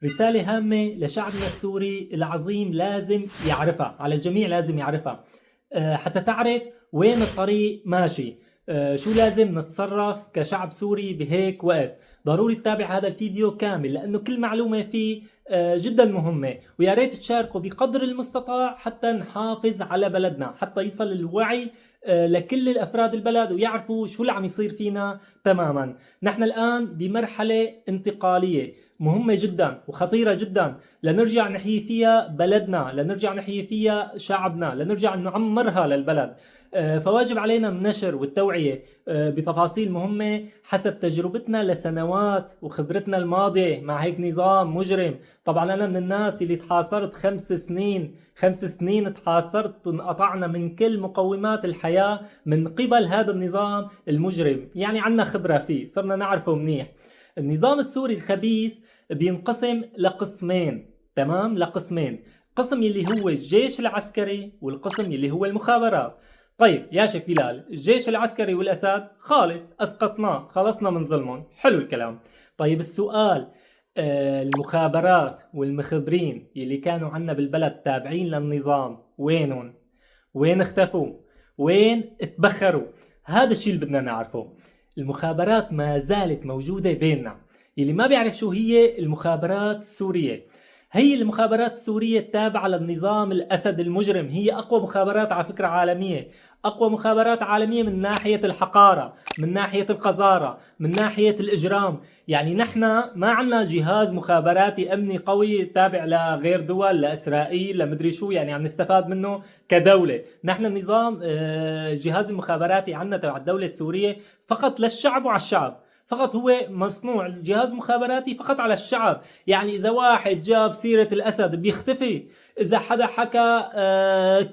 رسالة هامة لشعبنا السوري العظيم لازم يعرفها، على الجميع لازم يعرفها. حتى تعرف وين الطريق ماشي. شو لازم نتصرف كشعب سوري بهيك وقت. ضروري تتابع هذا الفيديو كامل لأنه كل معلومة فيه جدا مهمة، ويا ريت تشاركوا بقدر المستطاع حتى نحافظ على بلدنا، حتى يصل الوعي لكل الأفراد البلد ويعرفوا شو اللي عم يصير فينا تماما. نحن الآن بمرحلة انتقالية مهمة جدا وخطيرة جدا، لنرجع نحيي فيها بلدنا، لنرجع نحيي فيها شعبنا، لنرجع نعمرها للبلد. فواجب علينا النشر والتوعية بتفاصيل مهمة حسب تجربتنا لسنوات وخبرتنا الماضية مع هيك نظام مجرم. طبعا أنا من الناس اللي تحاصرت 5 سنين، 5 سنين تحاصرت، انقطعنا من كل مقومات الحياة من قبل هذا النظام المجرم، يعني عنا خبرة فيه، صرنا نعرفه منيح. النظام السوري الخبيث بينقسم لقسمين، تمام، لقسمين. قسم يلي هو الجيش العسكري والقسم يلي هو المخابرات. طيب يا شيخ بلال، الجيش العسكري والأسد خالص أسقطناه، خلصنا من ظلمهم، حلو الكلام. طيب السؤال، المخابرات والمخبرين يلي كانوا عنا بالبلد تابعين للنظام وينهم؟ وين اختفوا؟ وين اتبخروا؟ هذا الشيء اللي بدنا نعرفه. المخابرات ما زالت موجودة بيننا. اللي ما بيعرف شو هي المخابرات السورية، هي المخابرات السورية التابعة للنظام الأسد المجرم، هي أقوى مخابرات على فكرة عالمية، أقوى مخابرات عالمية من ناحية الحقارة، من ناحية القذارة، من ناحية الإجرام. يعني نحن ما عنا جهاز مخابراتي أمني قوي تابع لغير دول، لإسرائيل، لمدري شو، يعني عم نستفاد منه كدولة. نحن النظام جهاز المخابراتي عنا تبع الدولة السورية فقط للشعب وعلى الشعب فقط، هو مصنوع الجهاز مخابراتي فقط على الشعب. يعني إذا واحد جاب سيرة الأسد بيختفي، إذا حدا حكى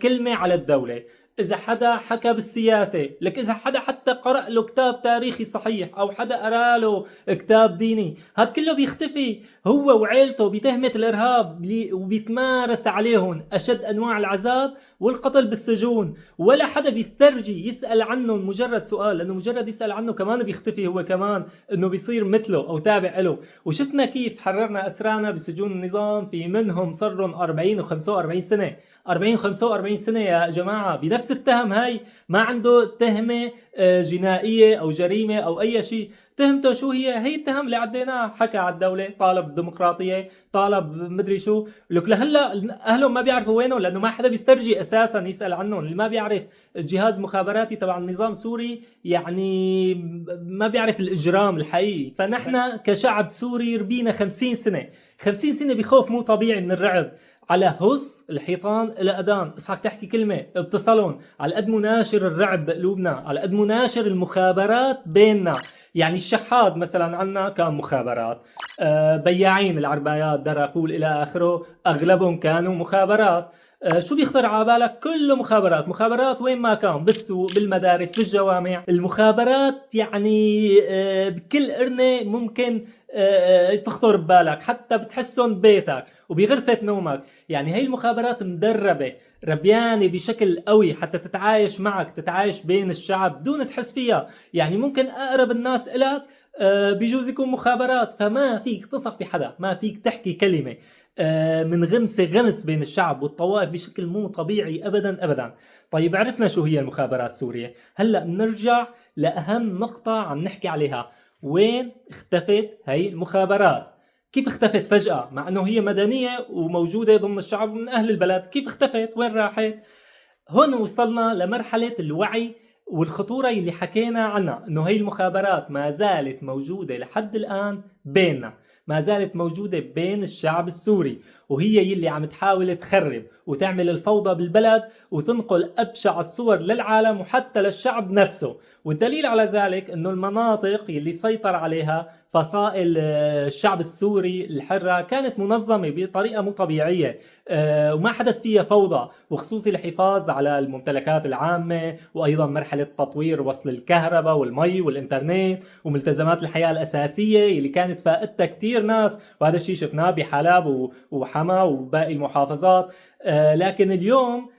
كلمة على الدولة، إذا حدا حكى بالسياسة، لك إذا حدا حتى قرأ له كتاب تاريخي صحيح أو حدا قرأ له كتاب ديني، هاد كله بيختفي. هو وعيلته بتهمة الإرهاب وبيتمارس عليهم أشد أنواع العذاب والقتل بالسجون، ولا حدا بيسترجي يسأل عنه مجرد سؤال، لأنه مجرد يسأل عنه كمان بيختفي هو كمان، إنه بيصير مثله أو تابع له. وشفنا كيف حررنا أسرانا بسجون النظام، في منهم صرهم 40 و45 سنة، 40 و45 سنة يا جماعة بنفس التهم هاي. ما عنده تهمة جنائية أو جريمة أو أي شيء. تهمته شو هي؟ هي التهم اللي عديناه، حكى على الدولة، طالب ديمقراطية، طالب مدري شو. لك لهلا اهلهم ما بيعرفوا وينه، لانه ما حدا بيسترجي اساسا يسال عنهم. اللي ما بيعرف الجهاز مخابراتي تبع النظام السوري يعني ما بيعرف الاجرام الحقيقي. فنحن كشعب سوري ربينا 50 سنه، 50 سنه بخوف مو طبيعي من الرعب. على هص الحيطان الأذان، اصحك تحكي كلمة اتصلون، على قد مناشر الرعب بقلوبنا، على قد مناشر المخابرات بيننا. يعني الشحاد مثلا عنا كان مخابرات، بياعين العربايات، درا فول الى اخره، اغلبهم كانوا مخابرات. شو بيخطر على بالك؟ كله مخابرات، مخابرات وين ما كان، بالسوق، بالمدارس، بالجوامع، المخابرات يعني بكل قرنة ممكن تخطر ببالك، حتى بتحسهم ببيتك وبغرفة نومك. يعني هي المخابرات مدربة، ربيانة بشكل قوي حتى تتعايش معك، تتعايش بين الشعب دون تحس فيها. يعني ممكن اقرب الناس إلك بيجوز يكون مخابرات، فما فيك تصف بحدا، ما فيك تحكي كلمة من غمسة غمس بين الشعب والطوائف بشكل مو طبيعي أبدا أبدا. طيب عرفنا شو هي المخابرات السورية، هلأ بنرجع لأهم نقطة عم نحكي عليها. وين اختفت هي المخابرات؟ كيف اختفت فجأة مع أنه هي مدنية وموجودة ضمن الشعب من أهل البلد؟ كيف اختفت؟ وين راحت؟ هون وصلنا لمرحلة الوعي والخطورة اللي حكينا عنها، انه هي المخابرات ما زالت موجودة لحد الآن بيننا، ما زالت موجودة بين الشعب السوري، وهي اللي عم تحاول تخرب وتعمل الفوضى بالبلد وتنقل أبشع الصور للعالم وحتى للشعب نفسه. والدليل على ذلك انه المناطق اللي سيطر عليها فصائل الشعب السوري الحرة كانت منظمة بطريقة مو طبيعية، وما حدث فيها فوضى، وخصوصي الحفاظ على الممتلكات العامة، وأيضا مرحلة تطوير وصل الكهرباء والمي والإنترنت وملتزمات الحياة الأساسية اللي كانت فائدتها كتير ناس. وهذا الشيء شفناه بحلب وحما وباقي المحافظات. لكن اليوم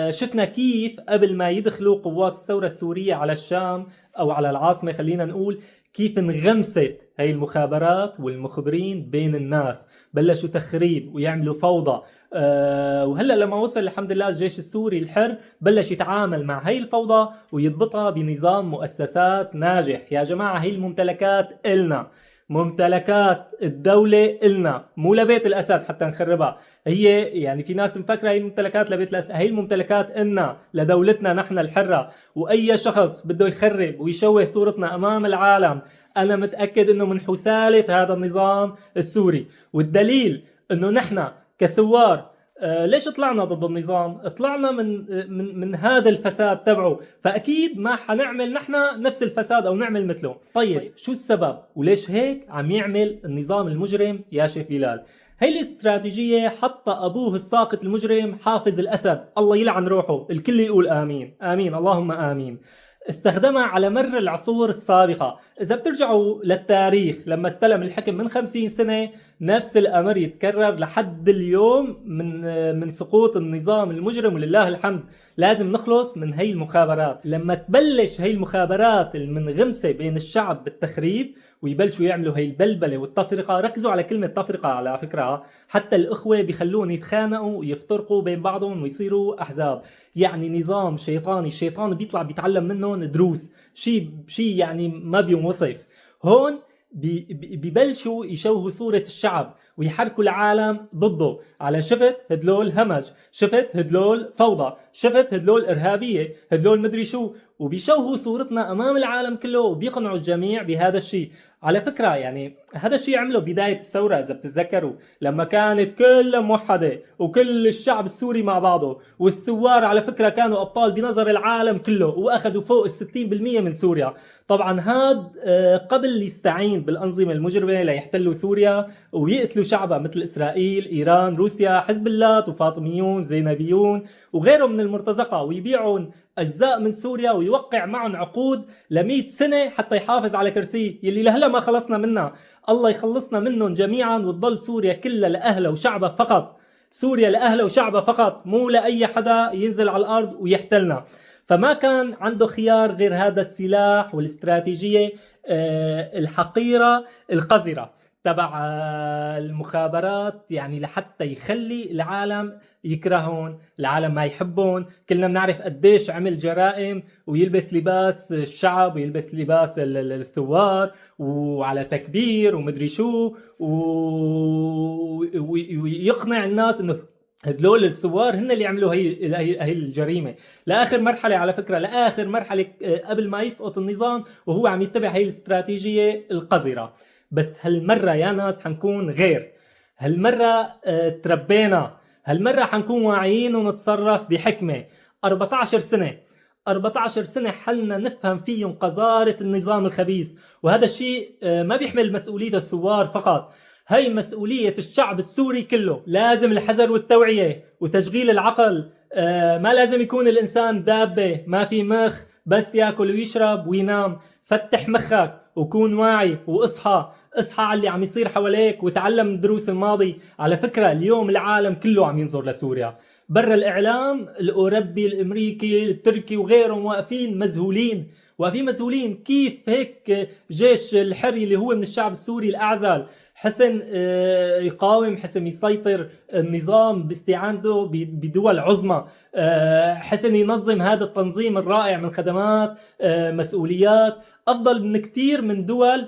شفنا كيف قبل ما يدخلوا قوات الثورة السورية على الشام أو على العاصمة، خلينا نقول كيف انغمست هاي المخابرات والمخبرين بين الناس، بلشوا تخريب ويعملوا فوضى. وهلأ لما وصل الحمد لله الجيش السوري الحر بلش يتعامل مع هاي الفوضى ويضبطها بنظام مؤسسات ناجح. يا جماعة هاي الممتلكات إلنا، ممتلكات الدولة إلنا، مو لبيت الأسد حتى نخربها. هي يعني في ناس مفكرة هي الممتلكات لبيت الأسد، هي الممتلكات إلنا لدولتنا نحن الحرة. وأي شخص بده يخرب ويشوه صورتنا أمام العالم أنا متأكد إنه من حسالة هذا النظام السوري. والدليل إنه نحن كثوار ليش طلعنا ضد النظام؟ طلعنا من هذا الفساد تبعه، فأكيد ما حنعمل نحن نفس الفساد أو نعمل مثله. طيب شو السبب وليش هيك عم يعمل النظام المجرم يا شيخ بلال؟ هي الاستراتيجية حط أبوه الساقط المجرم حافظ الأسد، الله يلعن روحه، الكل يقول آمين آمين اللهم آمين. استخدمها على مر العصور السابقة. إذا بترجعوا للتاريخ لما استلم الحكم من 50 سنة نفس الأمر يتكرر لحد اليوم من سقوط النظام المجرم. ولله الحمد لازم نخلص من هي المخابرات. لما تبلش هي المخابرات المنغمسة بين الشعب بالتخريب ويبلشوا يعملوا هي البلبلة والتفرقة، ركزوا على كلمة تفرقة على فكرة، حتى الأخوة بيخلون يتخانقوا ويفترقوا بين بعضهم ويصيروا أحزاب. يعني نظام شيطاني، الشيطان بيطلع بيتعلم منهم دروس، شيء يعني ما بينوصف. هون ببلشوا يشوهوا صورة الشعب ويحركوا العالم ضده. على شفت هدلول همج، شفت هدلول فوضى، شفت هدلول إرهابية، هدلول مدري شو، وبيشوهوا صورتنا أمام العالم كله وبيقنعوا الجميع بهذا الشيء. على فكرة يعني هذا الشيء عمله بداية الثورة إذا بتتذكروا، لما كانت كلها موحدة وكل الشعب السوري مع بعضه، والثوار على فكرة كانوا أبطال بنظر العالم كله وأخذوا فوق 60% من سوريا. طبعا هاد قبل يستعين بالأنظمة المجرمة ليحتلوا سوريا ويقتلوا شعبها مثل إسرائيل، إيران، روسيا، حزب الله وفاطميون، زينبيون وغيرهم من المرتزقة، ويبيعون أجزاء من سوريا ويوقع معهم عقود ل100 سنة حتى يحافظ على كرسيه يلي لهلا ما خلصنا منها. الله يخلصنا منهم جميعا وتضل سوريا كلها لأهلها وشعبها فقط. سوريا لأهلها وشعبها فقط، مو لأي حدا ينزل على الأرض ويحتلنا. فما كان عنده خيار غير هذا السلاح والاستراتيجية الحقيرة القذرة تبع المخابرات، يعني لحتى يخلي العالم يكرهون، العالم ما يحبون. كلنا بنعرف قديش عمل جرائم ويلبس لباس الشعب ويلبس لباس الثوار وعلى تكبير ومدري شو ويقنع الناس انه هدول الثوار هن اللي عملوا هي الجريمة. لآخر مرحلة على فكرة، لآخر مرحلة قبل ما يسقط النظام وهو عم يتبع هي الاستراتيجية القذرة. بس هالمرة يا ناس حنكون غير، هالمرة تربينا، هالمرة حنكون واعيين ونتصرف بحكمة. 14 سنة 14 سنة حلنا نفهم فيهم قذارة النظام الخبيث، وهذا الشيء ما بيحمل مسؤولية الثوار فقط، هي مسؤولية الشعب السوري كله. لازم الحذر والتوعية وتشغيل العقل. ما لازم يكون الإنسان دابة ما في مخ بس يأكل ويشرب وينام. فتح مخك وكون واعي واصحى، اصحى على اللي عم يصير حواليك وتعلم من دروس الماضي. على فكرة اليوم العالم كله عم ينظر لسوريا، برا الإعلام الأوروبي الأمريكي التركي وغيرهم واقفين مذهولين، واقفين مذهولين كيف هيك جيش الحري اللي هو من الشعب السوري الأعزل حسن يقاوم، حسن يسيطر النظام باستعانته بدول عظمى، حسن ينظم هذا التنظيم الرائع من خدمات مسؤوليات أفضل من كتير من دول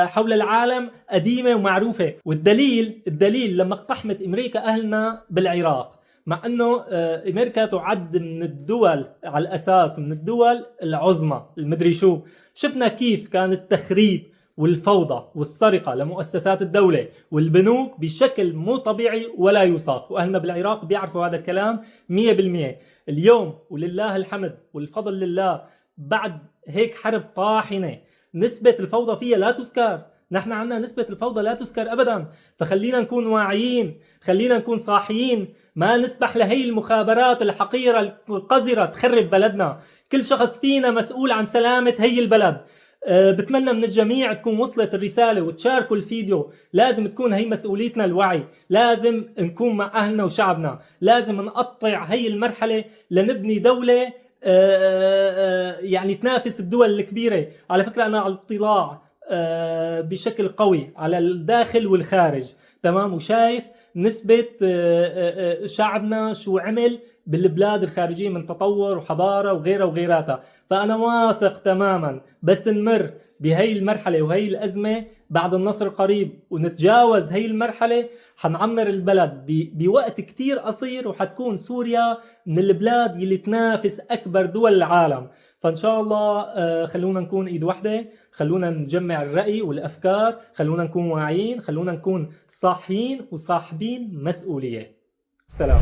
حول العالم قديمة ومعروفة. والدليل لما اقتحمت أمريكا أهلنا بالعراق، مع أنه أمريكا تعد من الدول على الأساس من الدول العظمى المدري شو، شفنا كيف كان التخريب والفوضى والسرقة لمؤسسات الدولة والبنوك بشكل مو طبيعي ولا يوصف، وأهلنا بالعراق بيعرفوا هذا الكلام 100%. اليوم ولله الحمد والفضل لله بعد هيك حرب طاحنة نسبة الفوضى فيها لا تذكر، نحن عندنا نسبة الفوضى لا تذكر أبدا. فخلينا نكون واعيين، خلينا نكون صاحيين، ما نسبح لهي المخابرات الحقيرة القذرة تخرب بلدنا. كل شخص فينا مسؤول عن سلامة هي البلد. بتمنى من الجميع تكون وصلت الرسالة وتشاركوا الفيديو. لازم تكون هي مسؤوليتنا الوعي، لازم نكون مع أهلنا وشعبنا، لازم نقطع هي المرحلة لنبني دولة يعني تنافس الدول الكبيرة. على فكرة أنا على اطلاع بشكل قوي على الداخل والخارج، تمام، وشايف نسبة شعبنا شو عمل بالبلاد الخارجية من تطور وحضارة وغيرها وغيراتها. فأنا واثق تماما بس نمر بهي المرحلة وهي الأزمة بعد النصر القريب ونتجاوز هي المرحلة، حنعمر البلد بوقت كتير قصير، وحتكون سوريا من البلاد اللي تنافس أكبر دول العالم. فإن شاء الله خلونا نكون إيد واحدة، خلونا نجمع الرأي والأفكار، خلونا نكون واعيين، خلونا نكون صاحيين وصاحبين مسؤولية. سلام.